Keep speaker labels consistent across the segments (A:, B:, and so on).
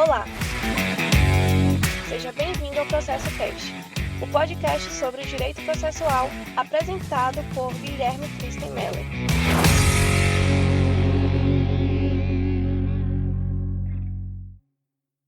A: Olá! Seja bem-vindo ao Processo Cast, o podcast sobre o direito processual apresentado por Guilherme Kristen Meller.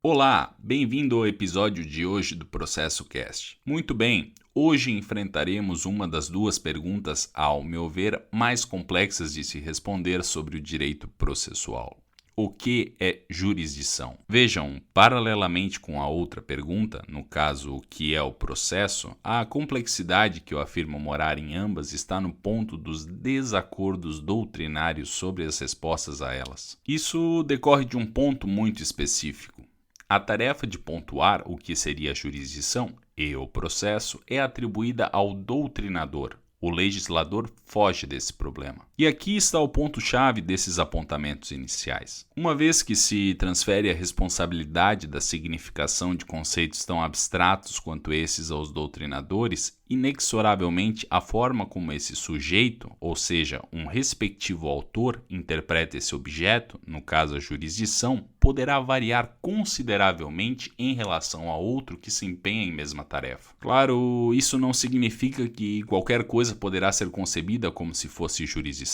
B: Olá, bem-vindo ao episódio de hoje do Processo Cast. Muito bem, hoje enfrentaremos uma das duas perguntas, ao meu ver, mais complexas de se responder sobre o direito processual. O que é jurisdição? Vejam, paralelamente com a outra pergunta, no caso, o que é o processo, a complexidade que eu afirmo morar em ambas está no ponto dos desacordos doutrinários sobre as respostas a elas. Isso decorre de um ponto muito específico. A tarefa de pontuar o que seria a jurisdição e o processo é atribuída ao doutrinador. O legislador foge desse problema. E aqui está o ponto-chave desses apontamentos iniciais. Uma vez que se transfere a responsabilidade da significação de conceitos tão abstratos quanto esses aos doutrinadores, inexoravelmente a forma como esse sujeito, ou seja, um respectivo autor, interpreta esse objeto, no caso a jurisdição, poderá variar consideravelmente em relação a outro que se empenha em mesma tarefa. Claro, isso não significa que qualquer coisa poderá ser concebida como se fosse jurisdição.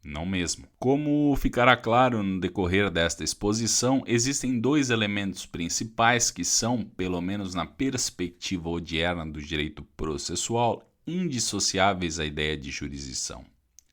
B: Não mesmo. Como ficará claro no decorrer desta exposição, existem dois elementos principais que são, pelo menos na perspectiva odierna do direito processual, indissociáveis à ideia de jurisdição: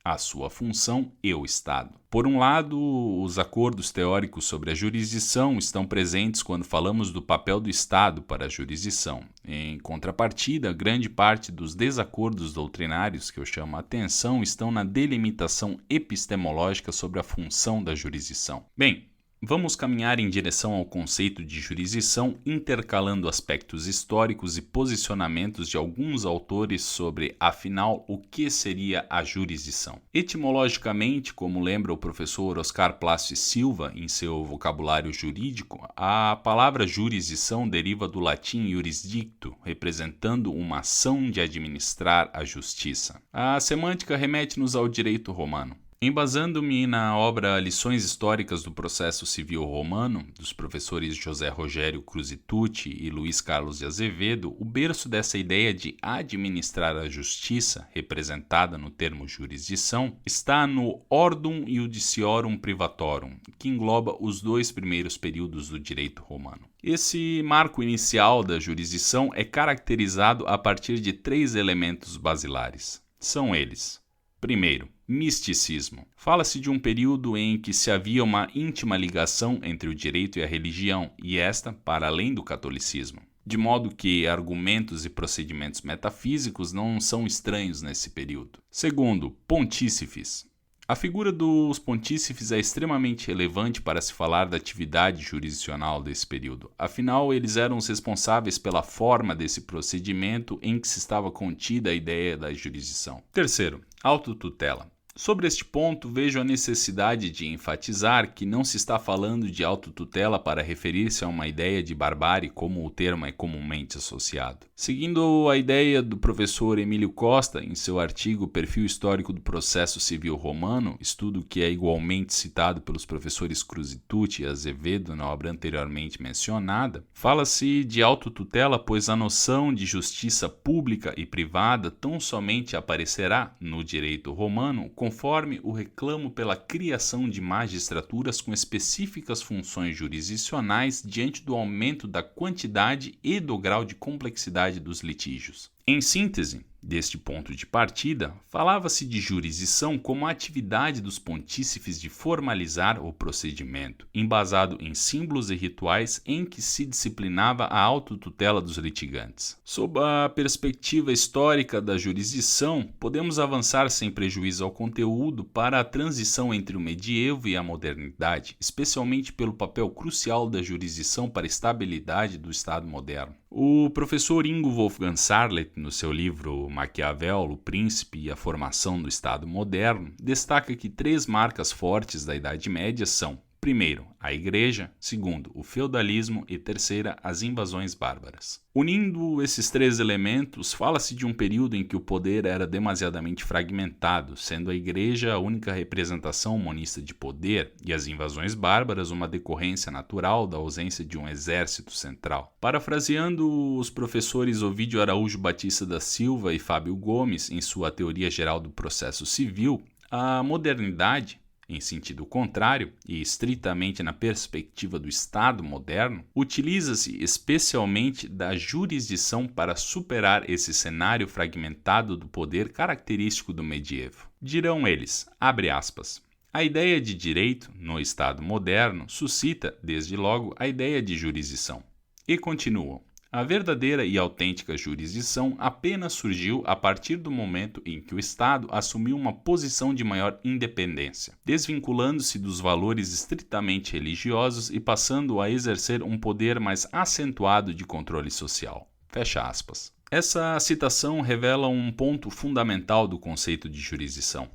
B: a sua função e o Estado. Por um lado, os acordos teóricos sobre a jurisdição estão presentes quando falamos do papel do Estado para a jurisdição. Em contrapartida, grande parte dos desacordos doutrinários que eu chamo a atenção estão na delimitação epistemológica sobre a função da jurisdição. Bem, vamos caminhar em direção ao conceito de jurisdição, intercalando aspectos históricos e posicionamentos de alguns autores sobre, afinal, o que seria a jurisdição. Etimologicamente, como lembra o professor Oscar Plácio e Silva em seu vocabulário jurídico, a palavra jurisdição deriva do latim jurisdicto, representando uma ação de administrar a justiça. A semântica remete-nos ao direito romano. Embasando-me na obra Lições Históricas do Processo Civil Romano, dos professores José Rogério Cruzitucci e Luiz Carlos de Azevedo, o berço dessa ideia de administrar a justiça, representada no termo jurisdição, está no Ordum Iudiciorum Privatorum, que engloba os dois primeiros períodos do direito romano. Esse marco inicial da jurisdição é caracterizado a partir de três elementos basilares. São eles: primeiro, misticismo. Fala-se de um período em que se havia uma íntima ligação entre o direito e a religião, e esta para além do catolicismo. De modo que argumentos e procedimentos metafísicos não são estranhos nesse período. Segundo, pontífices. A figura dos pontífices é extremamente relevante para se falar da atividade jurisdicional desse período. Afinal, eles eram os responsáveis pela forma desse procedimento em que se estava contida a ideia da jurisdição. Terceiro, autotutela. Sobre este ponto, vejo a necessidade de enfatizar que não se está falando de autotutela para referir-se a uma ideia de barbárie como o termo é comumente associado. Seguindo a ideia do professor Emílio Costa em seu artigo Perfil Histórico do Processo Civil Romano, estudo que é igualmente citado pelos professores Cruzitucci e Azevedo na obra anteriormente mencionada, fala-se de autotutela pois a noção de justiça pública e privada tão somente aparecerá no direito romano conforme o reclamo pela criação de magistraturas com específicas funções jurisdicionais diante do aumento da quantidade e do grau de complexidade dos litígios. Em síntese, deste ponto de partida, falava-se de jurisdição como a atividade dos pontífices de formalizar o procedimento, embasado em símbolos e rituais em que se disciplinava a autotutela dos litigantes. Sob a perspectiva histórica da jurisdição, podemos avançar sem prejuízo ao conteúdo para a transição entre o medievo e a modernidade, especialmente pelo papel crucial da jurisdição para a estabilidade do Estado moderno. O professor Ingo Wolfgang Sarlet, no seu livro Maquiavel, o Príncipe e a Formação do Estado Moderno, destaca que três marcas fortes da Idade Média são: Primeiro, a Igreja. Segundo, o feudalismo. E terceira, as invasões bárbaras. Unindo esses três elementos, fala-se de um período em que o poder era demasiadamente fragmentado, sendo a Igreja a única representação monista de poder e as invasões bárbaras uma decorrência natural da ausência de um exército central. Parafraseando os professores Ovídio Araújo Batista da Silva e Fábio Gomes em sua Teoria Geral do Processo Civil, a modernidade, em sentido contrário, e estritamente na perspectiva do Estado moderno, utiliza-se especialmente da jurisdição para superar esse cenário fragmentado do poder característico do medievo. Dirão eles, abre aspas, a ideia de direito, no Estado moderno, suscita, desde logo, a ideia de jurisdição. E continuam. A verdadeira e autêntica jurisdição apenas surgiu a partir do momento em que o Estado assumiu uma posição de maior independência, desvinculando-se dos valores estritamente religiosos e passando a exercer um poder mais acentuado de controle social. Fecha aspas. Essa citação revela um ponto fundamental do conceito de jurisdição.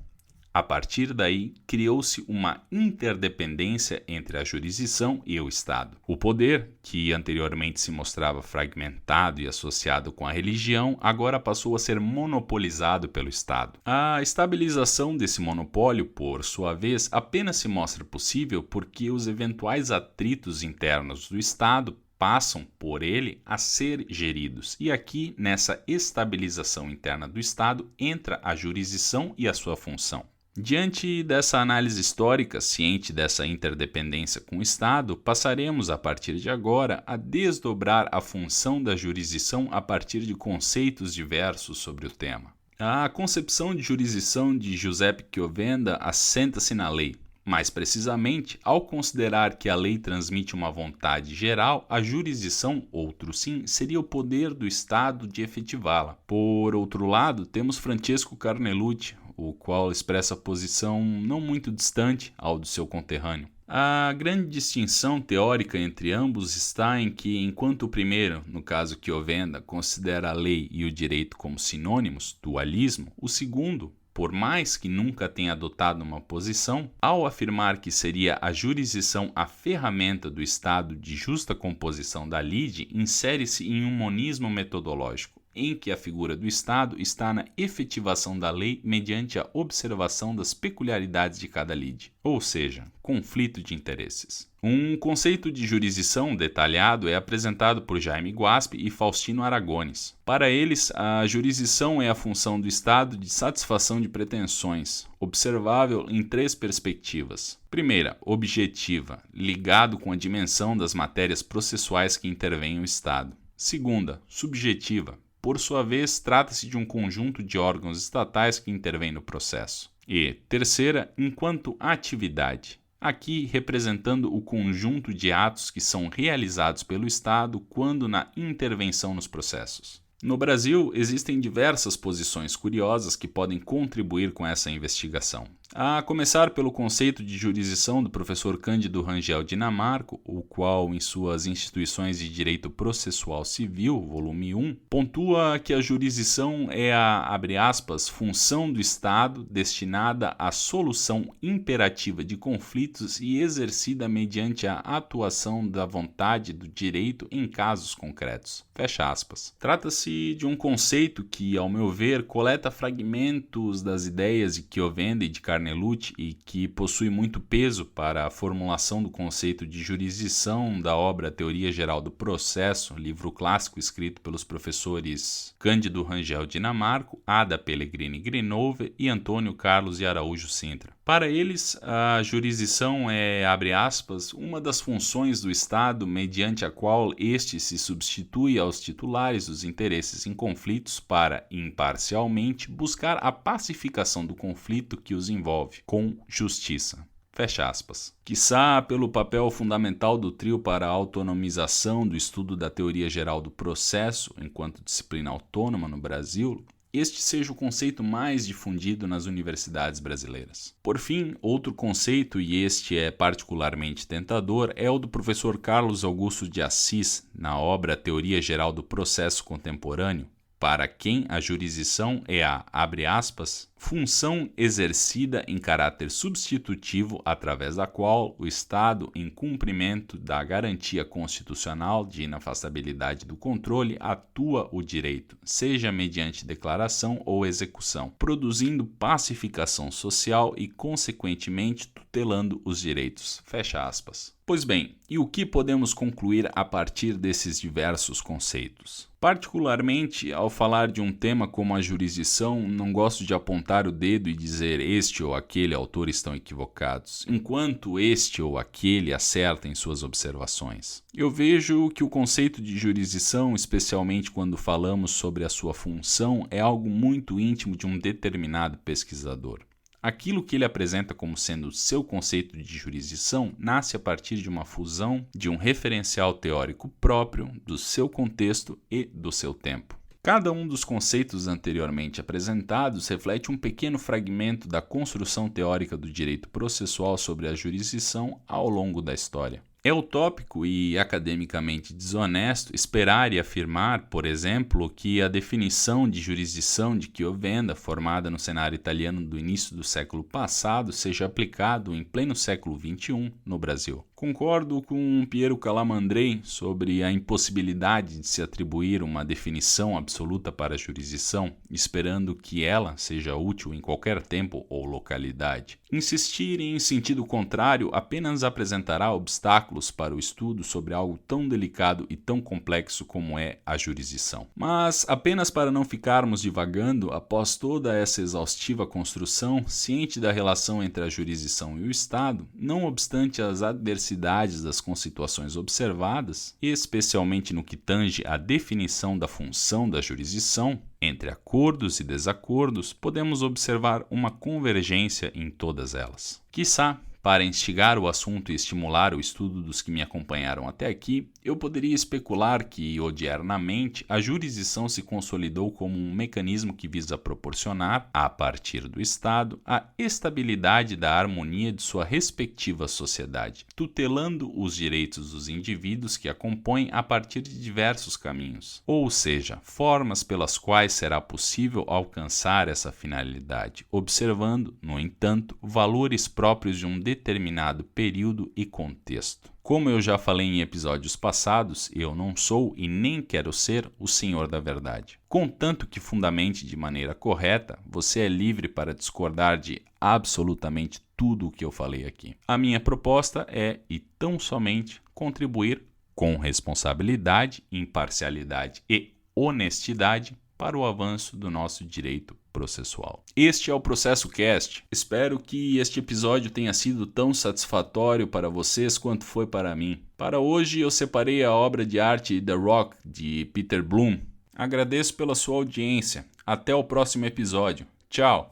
B: A partir daí, criou-se uma interdependência entre a jurisdição e o Estado. O poder, que anteriormente se mostrava fragmentado e associado com a religião, agora passou a ser monopolizado pelo Estado. A estabilização desse monopólio, por sua vez, apenas se mostra possível porque os eventuais atritos internos do Estado passam por ele a ser geridos. E aqui, nessa estabilização interna do Estado, entra a jurisdição e a sua função. Diante dessa análise histórica, ciente dessa interdependência com o Estado, passaremos, a partir de agora, a desdobrar a função da jurisdição a partir de conceitos diversos sobre o tema. A concepção de jurisdição de Giuseppe Chiovenda assenta-se na lei. Mais precisamente, ao considerar que a lei transmite uma vontade geral, a jurisdição, outro sim, seria o poder do Estado de efetivá-la. Por outro lado, temos Francesco Carnelucci, o qual expressa posição não muito distante ao do seu conterrâneo. A grande distinção teórica entre ambos está em que, enquanto o primeiro, no caso Chiovenda, considera a lei e o direito como sinônimos, dualismo, o segundo, por mais que nunca tenha adotado uma posição, ao afirmar que seria a jurisdição a ferramenta do Estado de justa composição da lide, insere-se em um monismo metodológico, em que a figura do Estado está na efetivação da lei mediante a observação das peculiaridades de cada lide, ou seja, conflito de interesses. Um conceito de jurisdição detalhado é apresentado por Jaime Guaspi e Faustino Aragones. Para eles, a jurisdição é a função do Estado de satisfação de pretensões, observável em três perspectivas. Primeira, objetiva, ligado com a dimensão das matérias processuais que intervêm o Estado. Segunda, subjetiva. Por sua vez, trata-se de um conjunto de órgãos estatais que intervêm no processo. E, terceira, enquanto atividade, aqui representando o conjunto de atos que são realizados pelo Estado quando na intervenção nos processos. No Brasil, existem diversas posições curiosas que podem contribuir com essa investigação. A começar pelo conceito de jurisdição do professor Cândido Rangel Dinamarco, o qual, em suas Instituições de Direito Processual Civil, volume 1, pontua que a jurisdição é a, abre aspas, função do Estado destinada à solução imperativa de conflitos e exercida mediante a atuação da vontade do direito em casos concretos. Fecha aspas. Trata-se de um conceito que, ao meu ver, coleta fragmentos das ideias de Chiovenda e de Carnelucci e que possui muito peso para a formulação do conceito de jurisdição da obra Teoria Geral do Processo, livro clássico escrito pelos professores Cândido Rangel Dinamarco, Ada Pellegrini Grinove e Antônio Carlos de Araújo Sintra. Para eles, a jurisdição é, abre aspas, uma das funções do Estado mediante a qual este se substitui aos titulares dos interesses em conflitos para, imparcialmente, buscar a pacificação do conflito que os envolve, com justiça. Fecha aspas. Quiçá pelo papel fundamental do trio para a autonomização do estudo da teoria geral do processo enquanto disciplina autônoma no Brasil, este seja o conceito mais difundido nas universidades brasileiras. Por fim, outro conceito, e este é particularmente tentador, é o do professor Carlos Augusto de Assis, na obra Teoria Geral do Processo Contemporâneo, para quem a jurisdição é a, abre aspas, função exercida em caráter substitutivo através da qual o Estado, em cumprimento da garantia constitucional de inafastabilidade do controle, atua o direito, seja mediante declaração ou execução, produzindo pacificação social e, consequentemente, tutelando os direitos. Fecha aspas. Pois bem, e o que podemos concluir a partir desses diversos conceitos? Particularmente, ao falar de um tema como a jurisdição, não gosto de apontar o dedo e dizer este ou aquele autor estão equivocados, enquanto este ou aquele acerta em suas observações. Eu vejo que o conceito de jurisdição, especialmente quando falamos sobre a sua função, é algo muito íntimo de um determinado pesquisador. Aquilo que ele apresenta como sendo seu conceito de jurisdição nasce a partir de uma fusão de um referencial teórico próprio, do seu contexto e do seu tempo. Cada um dos conceitos anteriormente apresentados reflete um pequeno fragmento da construção teórica do direito processual sobre a jurisdição ao longo da história. É utópico e academicamente desonesto esperar e afirmar, por exemplo, que a definição de jurisdição de Chiovenda, formada no cenário italiano do início do século passado, seja aplicado em pleno século XXI no Brasil. Concordo com Piero Calamandrei sobre a impossibilidade de se atribuir uma definição absoluta para a jurisdição, esperando que ela seja útil em qualquer tempo ou localidade. Insistir em sentido contrário apenas apresentará obstáculos para o estudo sobre algo tão delicado e tão complexo como é a jurisdição. Mas, apenas para não ficarmos divagando, após toda essa exaustiva construção, ciente da relação entre a jurisdição e o Estado, não obstante as adversidades das conceituações observadas, especialmente no que tange à definição da função da jurisdição, entre acordos e desacordos, podemos observar uma convergência em todas elas. Quiçá, para instigar o assunto e estimular o estudo dos que me acompanharam até aqui, eu poderia especular que, odiernamente, a jurisdição se consolidou como um mecanismo que visa proporcionar, a partir do Estado, a estabilidade da harmonia de sua respectiva sociedade, tutelando os direitos dos indivíduos que a compõem a partir de diversos caminhos, ou seja, formas pelas quais será possível alcançar essa finalidade, observando, no entanto, valores próprios de um determinado período e contexto. Como eu já falei em episódios passados, eu não sou e nem quero ser o senhor da verdade. Contanto que fundamente de maneira correta, você é livre para discordar de absolutamente tudo o que eu falei aqui. A minha proposta é, e tão somente, contribuir com responsabilidade, imparcialidade e honestidade para o avanço do nosso direito processual. Este é o Processo Cast. Espero que este episódio tenha sido tão satisfatório para vocês quanto foi para mim. Para hoje eu separei a obra de arte The Rock, de Peter Bloom. Agradeço pela sua audiência. Até o próximo episódio. Tchau!